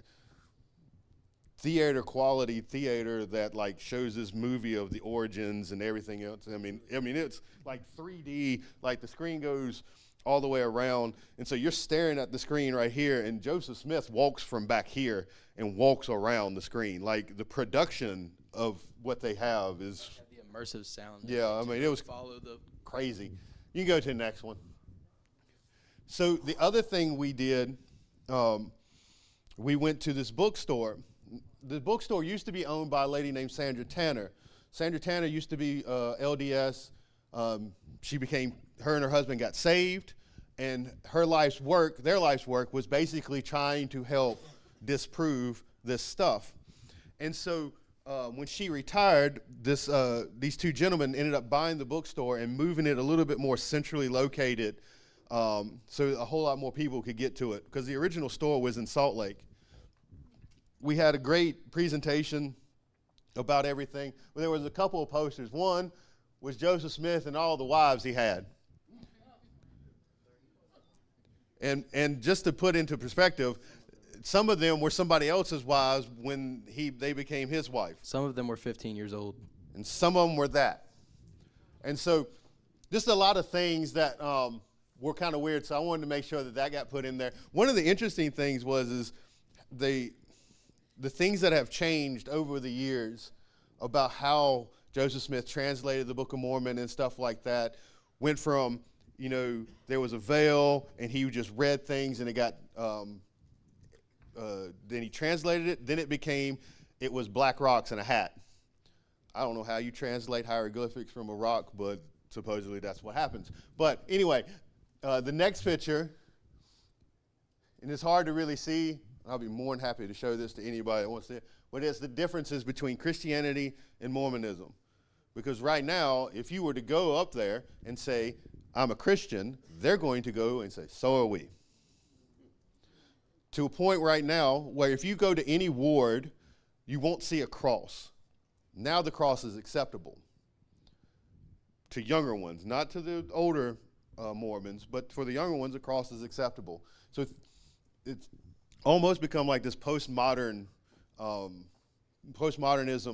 theater quality theater that like shows this movie of the origins and everything else. I mean it's like 3D, like the screen goes all the way around, and so you're staring at the screen right here, and Joseph Smith walks from back here and walks around the screen. Like the production of what they have is The immersive sound. Yeah, I mean, it was follow the crazy. You can go to the next one. So the other thing we did, we went to this bookstore. The bookstore used to be owned by a lady named Sandra Tanner. Sandra Tanner used to be LDS. Her and her husband got saved, and their life's work was basically trying to help disprove this stuff. And so when she retired, these two gentlemen ended up buying the bookstore and moving it a little bit more centrally located, so a whole lot more people could get to it, because the original store was in Salt Lake. We had a great presentation about everything. There was a couple of posters. One was Joseph Smith and all the wives he had. And just to put into perspective, some of them were somebody else's wives when they became his wife. Some of them were 15 years old. And some of them were that. And so just a lot of things that were kind of weird, so I wanted to make sure that got put in there. One of the interesting things is the things that have changed over the years about how Joseph Smith translated the Book of Mormon and stuff like that went from, there was a veil and he just read things and it got, then he translated it, then it was black rocks and a hat. I don't know how you translate hieroglyphics from a rock, but supposedly that's what happens. But anyway, the next picture, and it's hard to really see. I'll be more than happy to show this to anybody that wants to see it. But it's the differences between Christianity and Mormonism. Because right now, if you were to go up there and say, I'm a Christian, they're going to go and say, so are we. To a point right now where if you go to any ward, you won't see a cross. Now the cross is acceptable to younger ones, not to the older Mormons, but for the younger ones, the cross is acceptable. So it's almost become like this postmodernism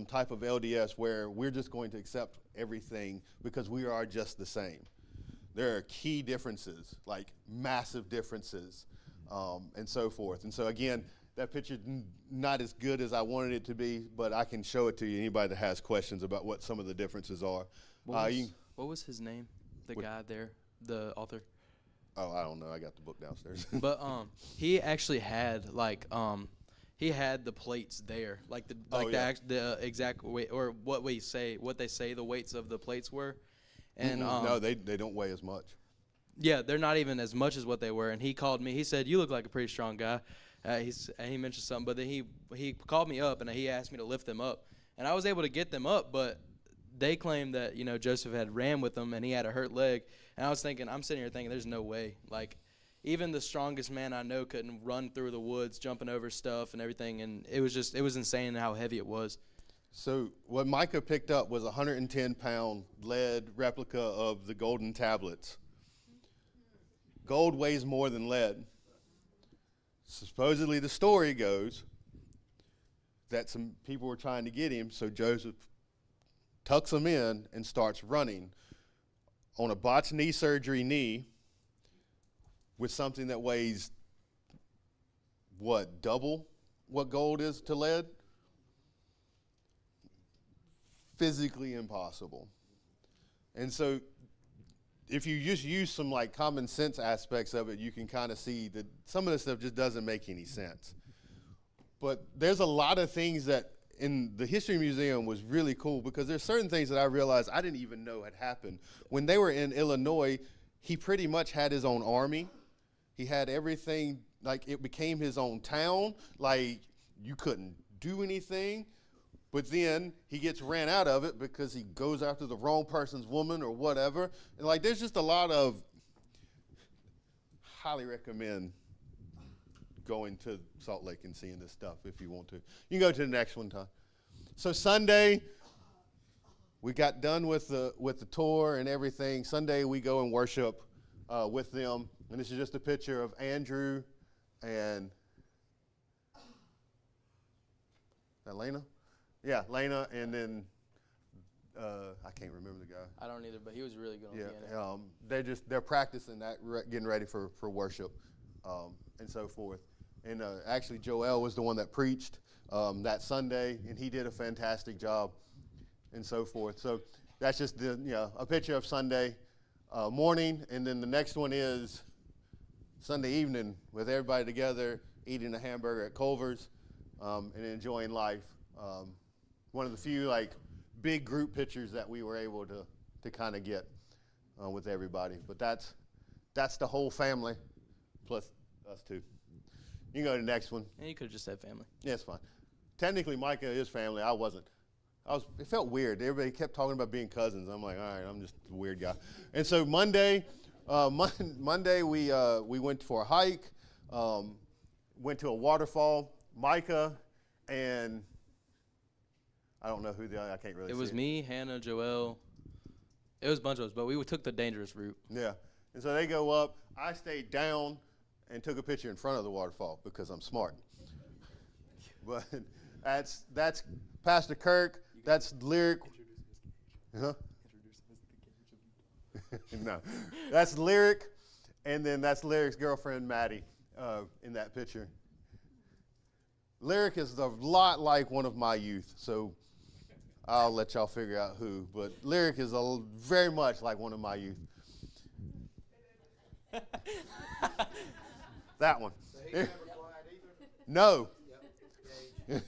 type of LDS where we're just going to accept everything because we are just the same. There are key differences, like massive differences, and so forth. And so again, that picture's not as good as I wanted it to be, but I can show it to you, anybody that has questions about what some of the differences are. What was his name? The guy there, the author? Oh, I don't know. I got the book downstairs. But he actually had he had the plates there, the exact weight, or what they say the weights of the plates were. And no, they don't weigh as much. Yeah, they're not even as much as what they were. And he called me. He said, "You look like a pretty strong guy." He mentioned something, but then he called me up and he asked me to lift them up, and I was able to get them up, but they claimed that Joseph had ran with them and he had a hurt leg. And I was thinking, I'm sitting here thinking, there's no way. Like, even the strongest man I know couldn't run through the woods, jumping over stuff and everything. And it was insane how heavy it was. So what Micah picked up was a 110-pound lead replica of the golden tablets. Gold weighs more than lead. Supposedly the story goes that some people were trying to get him, so Joseph tucks them in and starts running on a botched knee surgery knee with something that weighs, what, double what gold is to lead? Physically impossible. And so if you just use some like common sense aspects of it, you can kind of see that some of this stuff just doesn't make any sense. But there's a lot of things that in the History Museum was really cool, because there's certain things that I realized I didn't even know had happened. When they were in Illinois, he pretty much had his own army. He had everything, like it became his own town. Like you couldn't do anything. But then he gets ran out of it because he goes after the wrong person's woman or whatever. And like there's just a lot of, highly recommend going to Salt Lake and seeing this stuff if you want to. You can go to the next one, Todd. So Sunday, we got done with the tour and everything. Sunday we go and worship with them. And this is just a picture of Andrew and Lena. Yeah, Lena, and then I can't remember the guy. I don't either, but he was really good on piano. They're practicing that, getting ready for worship, and so forth. And actually, Joel was the one that preached that Sunday, and he did a fantastic job, and so forth. So that's just a picture of Sunday morning, and then the next one is Sunday evening with everybody together eating a hamburger at Culver's and enjoying life. One of the few like big group pictures that we were able to kind of get with everybody. But that's the whole family plus us two. You can go to the next one. And you could have just said family. Yeah, it's fine. Technically, Micah is family. I wasn't. It felt weird. Everybody kept talking about being cousins. I'm like, all right, I'm just a weird guy. And so Monday we went for a hike, went to a waterfall. Micah and I don't know who the other, I can't really see. It was me, Hannah, Joel. It was a bunch of us, but we took the dangerous route. Yeah. And so they go up. I stayed down and took a picture in front of the waterfall because I'm smart. But that's Pastor Kirk. That's Lyric. Huh? No. That's Lyric. And then that's Lyric's girlfriend, Maddie, in that picture. Lyric is a lot like one of my youth, so I'll let y'all figure out who. But Lyric is very much like one of my youth. That one. No. All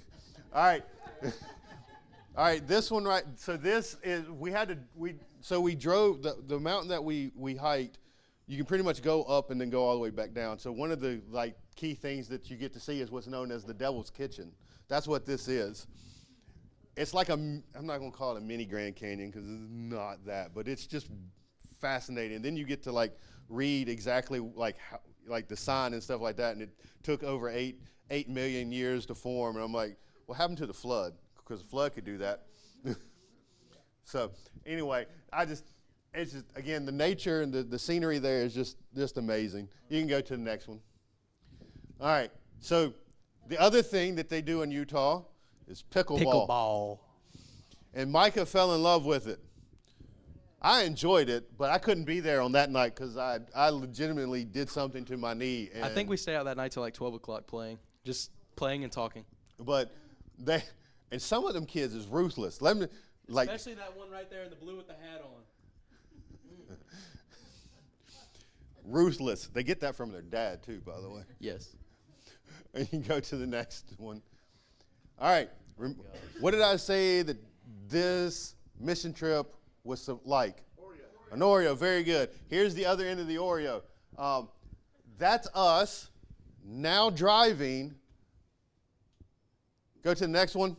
right. All right, this one right. So this is, we drove, the mountain that we hiked, you can pretty much go up and then go all the way back down. So one of the like key things that you get to see is what's known as the Devil's Kitchen. That's what this is. It's like I'm not going to call it a mini Grand Canyon because it's not that, but it's just fascinating. Then you get to like read exactly like the sign and stuff like that, and it took over 8 million years to form. And I'm like, what happened to the flood? Because the flood could do that. So anyway, it's just, again, the nature and the scenery there is just amazing. You can go to the next one. All right. So the other thing that they do in Utah is pickleball. And Micah fell in love with it. I enjoyed it, but I couldn't be there on that night because I legitimately did something to my knee. And I think we stayed out that night till like 12 o'clock just playing and talking. But and some of them kids is ruthless. Especially that one right there in the blue with the hat on. Ruthless. They get that from their dad too, by the way. Yes. And you can go to the next one. All right. What did I say that this mission trip was like? Oreo. An Oreo. Very good. Here's the other end of the Oreo. That's us now driving. Go to the next one.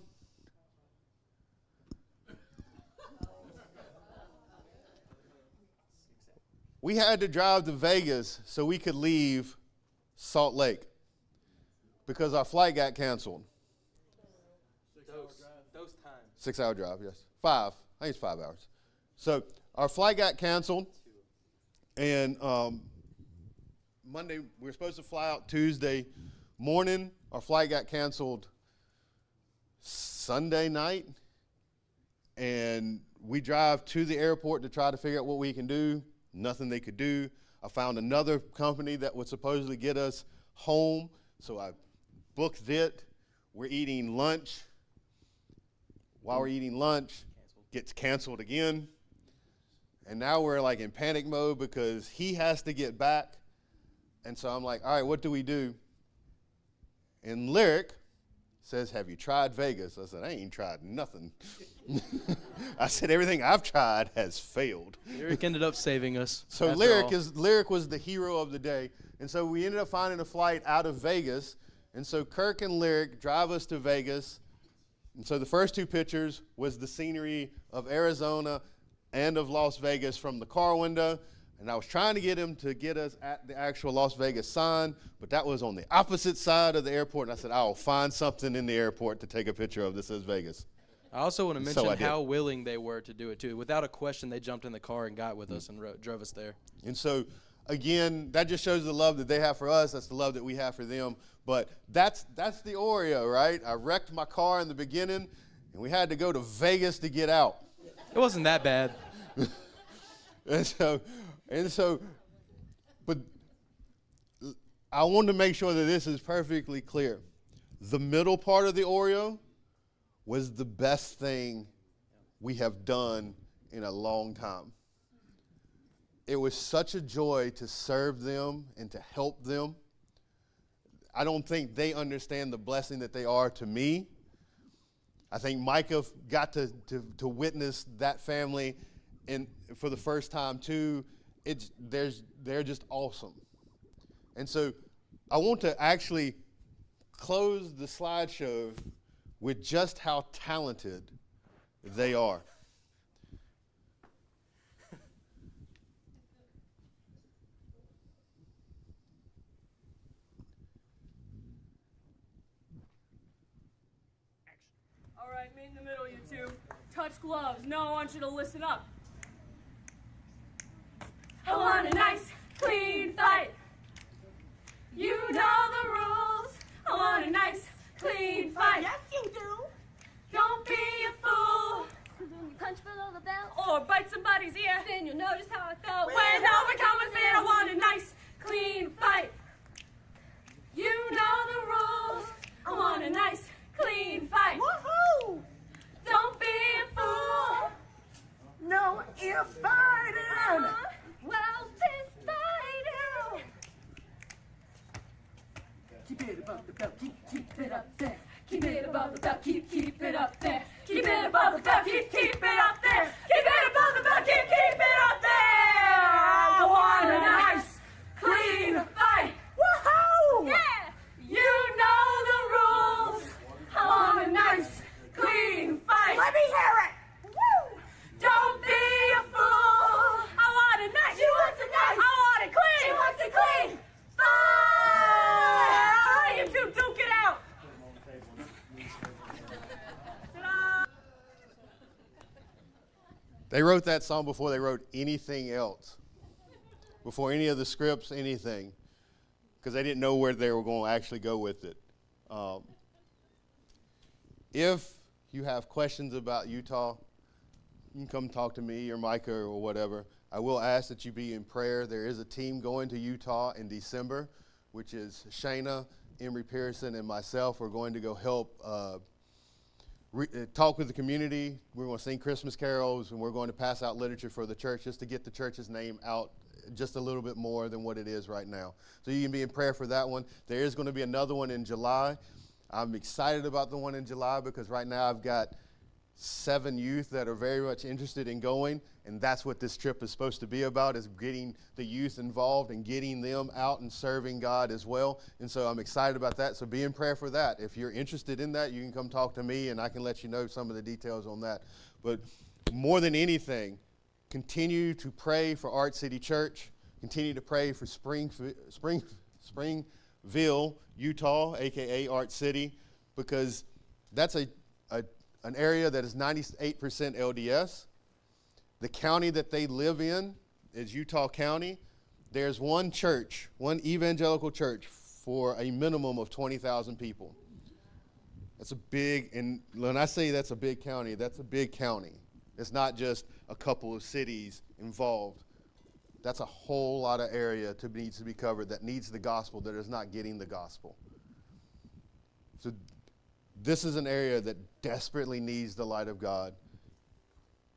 We had to drive to Vegas so we could leave Salt Lake because our flight got canceled. Those times. 6-hour drive, yes. 5. I think it's 5 hours. So our flight got canceled, and Monday, we were supposed to fly out Tuesday morning. Our flight got canceled Sunday night. and we drive to the airport to try to figure out what we can do. Nothing they could do. I found another company that would supposedly get us home, so I booked it. We're eating lunch. While we're eating lunch, gets canceled again. And now we're like in panic mode because he has to get back. And so I'm like, all right, what do we do? And Lyric says, have you tried Vegas? I said, I ain't tried nothing. I said, everything I've tried has failed. Lyric ended up saving us. So after Lyric was the hero of the day. And so we ended up finding a flight out of Vegas. And so Kirk and Lyric drive us to Vegas. And so the first two pictures was the scenery of Arizona and of Las Vegas from the car window. And I was trying to get him to get us at the actual Las Vegas sign, but that was on the opposite side of the airport. And I said, I'll find something in the airport to take a picture of that says Vegas. I also want to So mention I how willing they were to do it, too. Without a question, they jumped in the car and got with us and drove us there. And so, again, that just shows the love that they have for us. That's the love that we have for them. But that's the Oreo, right? I wrecked my car in the beginning, and we had to go to Vegas to get out. It wasn't that bad. And so, but I want to make sure that this is perfectly clear. The middle part of the Oreo was the best thing we have done in a long time. It was such a joy to serve them and to help them. I don't think they understand the blessing that they are to me. I think Micah got to witness that family for the first time too. They're just awesome. And so I want to actually close the slideshow with just how talented they are. All right, meet in the middle, you two. Touch gloves. No, I want you to listen up. I want a nice, clean fight. You know the rules. I want a nice, clean fight. Yes, you do. Don't be a fool When you punch below the belt, or bite somebody's ear. then you'll notice how I felt. When overcome with fear, I want a nice, clean fight. You know the rules. I want a nice, clean fight. Woohoo! Don't be a fool. No, you're fighting! Well, fist fighting. Keep it above the belt, keep it up there. Keep it above the belt, keep it up there. Keep it above the belt, keep it up there. Keep it above the belt, keep it up there. I want a nice, clean fight. Woohoo! Yeah! You know the rules. I want a nice, clean fight. Let me hear it! Woo! Don't be a fool. I want a nice. She wants a nice. I want it clean. She wants it clean. Fight! You two duke it out. Ta-da! They wrote that song before they wrote anything else, before any of the scripts, anything, because they didn't know where they were going to actually go with it. If you have questions about Utah, you can come talk to me or Micah or whatever. I will ask that you be in prayer. There is a team going to Utah in December, which is Shayna, Emery Pearson, and myself. We're going to go help talk with the community. We're going to sing Christmas carols, and we're going to pass out literature for the church just to get the church's name out just a little bit more than what it is right now. So you can be in prayer for that one. There is going to be another one in July. I'm excited about the one in July because right now I've got 7 youth that are very much interested in going, and that's what this trip is supposed to be about, is getting the youth involved and getting them out and serving God as well. And so I'm excited about that. So be in prayer for that. If you're interested in that, you can come talk to me, and I can let you know some of the details on that. But more than anything, continue to pray for Art City Church. Continue to pray for Springville, Utah, a.k.a. Art City, because that's an area that is 98% LDS. The county that they live in is Utah County. There's one church, one evangelical church for a minimum of 20,000 people. That's a big, and when I say that's a big county, that's a big county. It's not just a couple of cities involved. That's a whole lot of area needs to be covered that needs the gospel, that is not getting the gospel. So this is an area that desperately needs the light of God.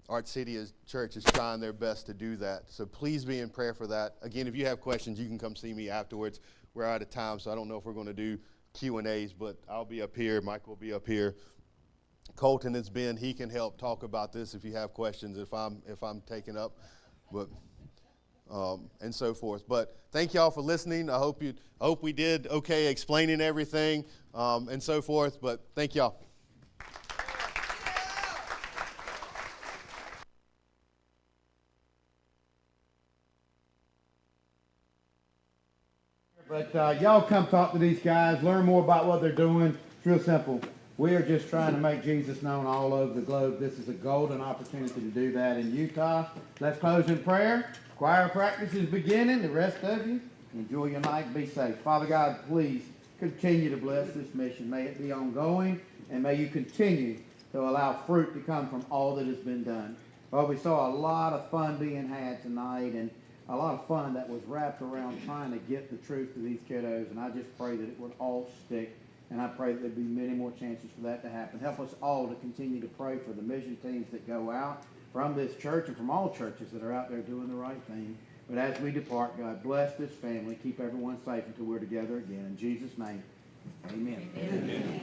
Art City Church is trying their best to do that. So please be in prayer for that. Again, if you have questions, you can come see me afterwards. We're out of time, so I don't know if we're going to do Q&As, but I'll be up here. Mike will be up here. Colton has been. He can help talk about this if you have questions, if I'm taken up, but and so forth. But thank y'all for listening. I hope we did okay explaining everything and so forth. But thank y'all. But y'all come talk to these guys, learn more about what they're doing. It's real simple. We are just trying to make Jesus known all over the globe. This is a golden opportunity to do that in Utah. Let's close in prayer. Choir practice is beginning. The rest of you, enjoy your night. Be safe. Father God, please continue to bless this mission. May it be ongoing, and may you continue to allow fruit to come from all that has been done. Well, we saw a lot of fun being had tonight, and a lot of fun that was wrapped around trying to get the truth to these kiddos, and I just pray that it would all stick, and I pray that there'd be many more chances for that to happen. Help us all to continue to pray for the mission teams that go out from this church and from all churches that are out there doing the right thing. But as we depart, God, bless this family. Keep everyone safe until we're together again. In Jesus' name, amen. Amen.